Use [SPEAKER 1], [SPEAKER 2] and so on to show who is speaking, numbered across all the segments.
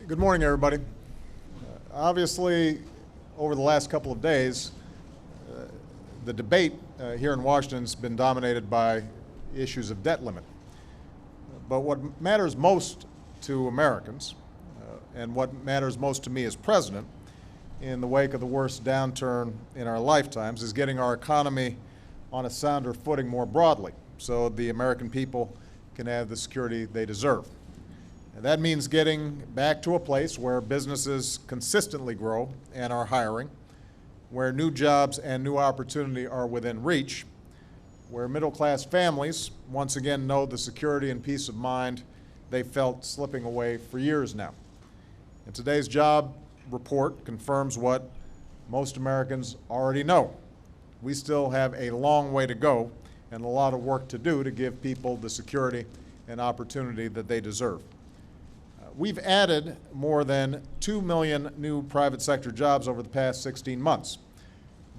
[SPEAKER 1] Good morning, everybody. Obviously, over the last couple of days, the debate here in Washington has been dominated by issues of debt limit. But what matters most to Americans, and what matters most to me as president, in the wake of the worst downturn in our lifetimes, is getting our economy on a sounder footing more broadly, so the American people can have the security they deserve. And that means getting back to a place where businesses consistently grow and are hiring, where new jobs and new opportunity are within reach, where middle-class families once again know the security and peace of mind they felt slipping away for years now. And today's job report confirms what most Americans already know. We still have a long way to go and a lot of work to do to give people the security and opportunity that they deserve. We've added more than 2 million new private sector jobs over the past 16 months,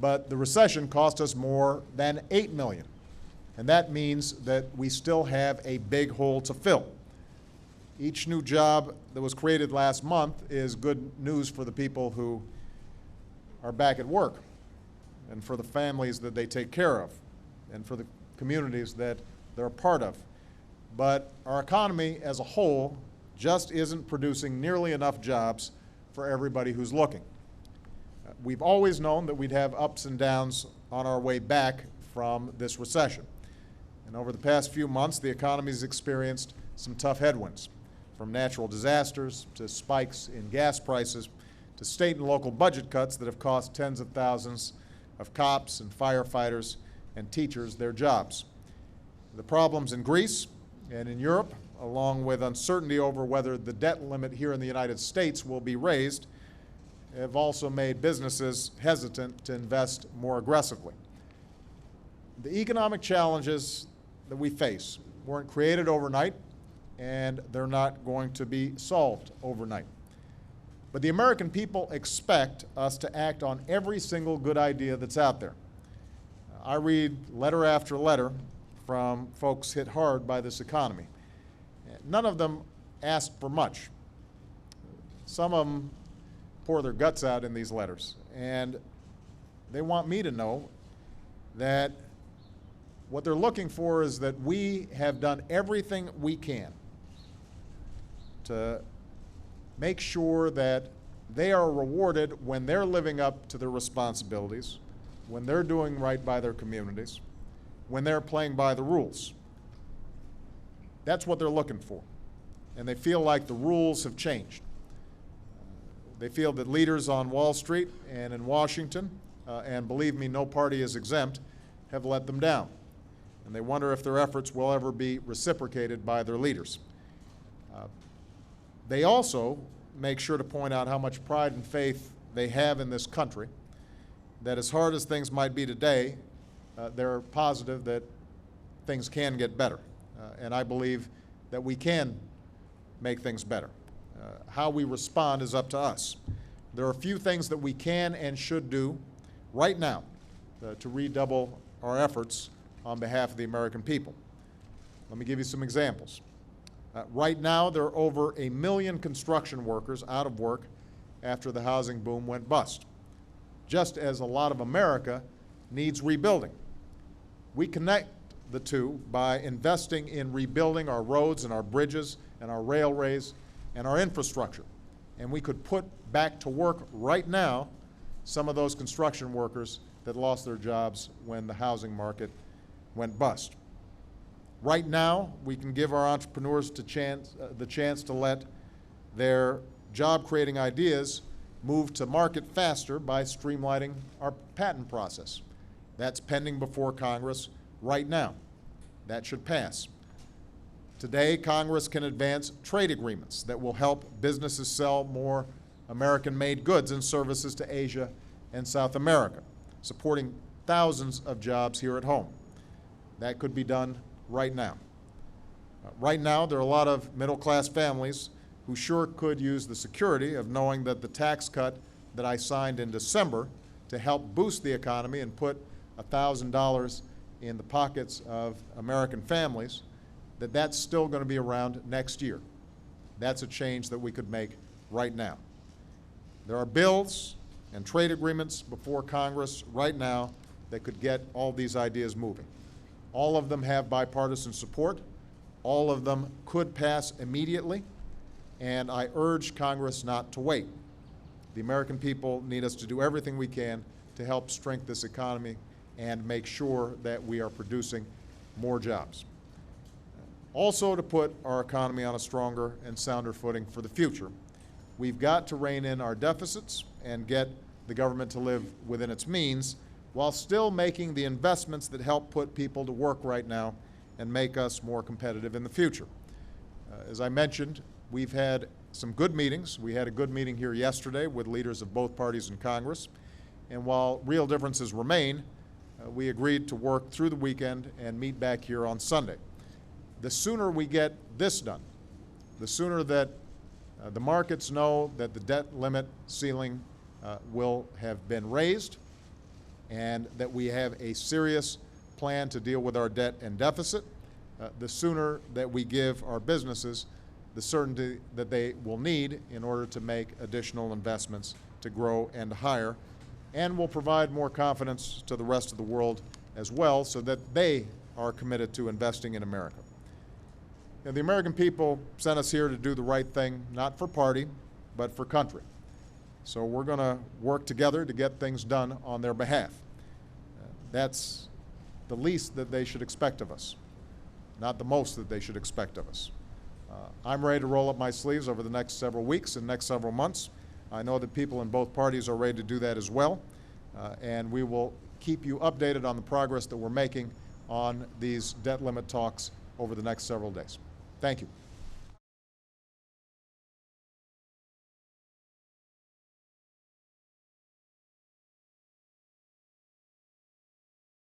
[SPEAKER 1] but the recession cost us more than 8 million, and that means that we still have a big hole to fill. Each new job that was created last month is good news for the people who are back at work, and for the families that they take care of, and for the communities that they're a part of. But our economy as a whole just isn't producing nearly enough jobs for everybody who's looking. We've always known that we'd have ups and downs on our way back from this recession. And over the past few months, the economy's experienced some tough headwinds, from natural disasters to spikes in gas prices to state and local budget cuts that have cost tens of thousands of cops and firefighters and teachers their jobs. The problems in Greece and in Europe, along with uncertainty over whether the debt limit here in the United States will be raised, have also made businesses hesitant to invest more aggressively. The economic challenges that we face weren't created overnight, and they're not going to be solved overnight. But the American people expect us to act on every single good idea that's out there. I read letter after letter from folks hit hard by this economy. None of them ask for much. Some of them pour their guts out in these letters, and they want me to know that what they're looking for is that we have done everything we can to make sure that they are rewarded when they're living up to their responsibilities, when they're doing right by their communities, when they're playing by the rules. That's what they're looking for. And they feel like the rules have changed. They feel that leaders on Wall Street and in Washington, and believe me, no party is exempt, have let them down. And they wonder if their efforts will ever be reciprocated by their leaders. They also make sure to point out how much pride and faith they have in this country, that as hard as things might be today, they're positive that things can get better. And I believe that we can make things better. How we respond is up to us. There are a few things that we can and should do right now to redouble our efforts on behalf of the American people. Let me give you some examples. Right now, there are over 1 million construction workers out of work after the housing boom went bust, just as a lot of America needs rebuilding. We connect the two by investing in rebuilding our roads and our bridges and our railways and our infrastructure. And we could put back to work right now some of those construction workers that lost their jobs when the housing market went bust. Right now, we can give our entrepreneurs the chance to let their job-creating ideas move to market faster by streamlining our patent process. That's pending before Congress right now. That should pass. Today, Congress can advance trade agreements that will help businesses sell more American-made goods and services to Asia and South America, supporting thousands of jobs here at home. That could be done right now. Right now, there are a lot of middle-class families who sure could use the security of knowing that the tax cut that I signed in December to help boost the economy and put $1,000 in the pockets of American families, that's still going to be around next year. That's a change that we could make right now. There are bills and trade agreements before Congress right now that could get all these ideas moving. All of them have bipartisan support. All of them could pass immediately, and I urge Congress not to wait. The American people need us to do everything we can to help strengthen this economy and make sure that we are producing more jobs. Also, to put our economy on a stronger and sounder footing for the future, we've got to rein in our deficits and get the government to live within its means while still making the investments that help put people to work right now and make us more competitive in the future. As I mentioned, we've had some good meetings. We had a good meeting here yesterday with leaders of both parties in Congress. And while real differences remain, we agreed to work through the weekend and meet back here on Sunday. The sooner we get this done, the sooner that the markets know that the debt limit ceiling will have been raised and that we have a serious plan to deal with our debt and deficit, the sooner that we give our businesses the certainty that they will need in order to make additional investments to grow and hire, and will provide more confidence to the rest of the world as well so that they are committed to investing in America. Now, the American people sent us here to do the right thing, not for party, but for country. So we're going to work together to get things done on their behalf. That's the least that they should expect of us, not the most that they should expect of us. I'm ready to roll up my sleeves over the next several weeks and next several months. I know that people in both parties are ready to do that as well, and we will keep you updated on the progress that we're making on these debt limit talks over the next several days. Thank you.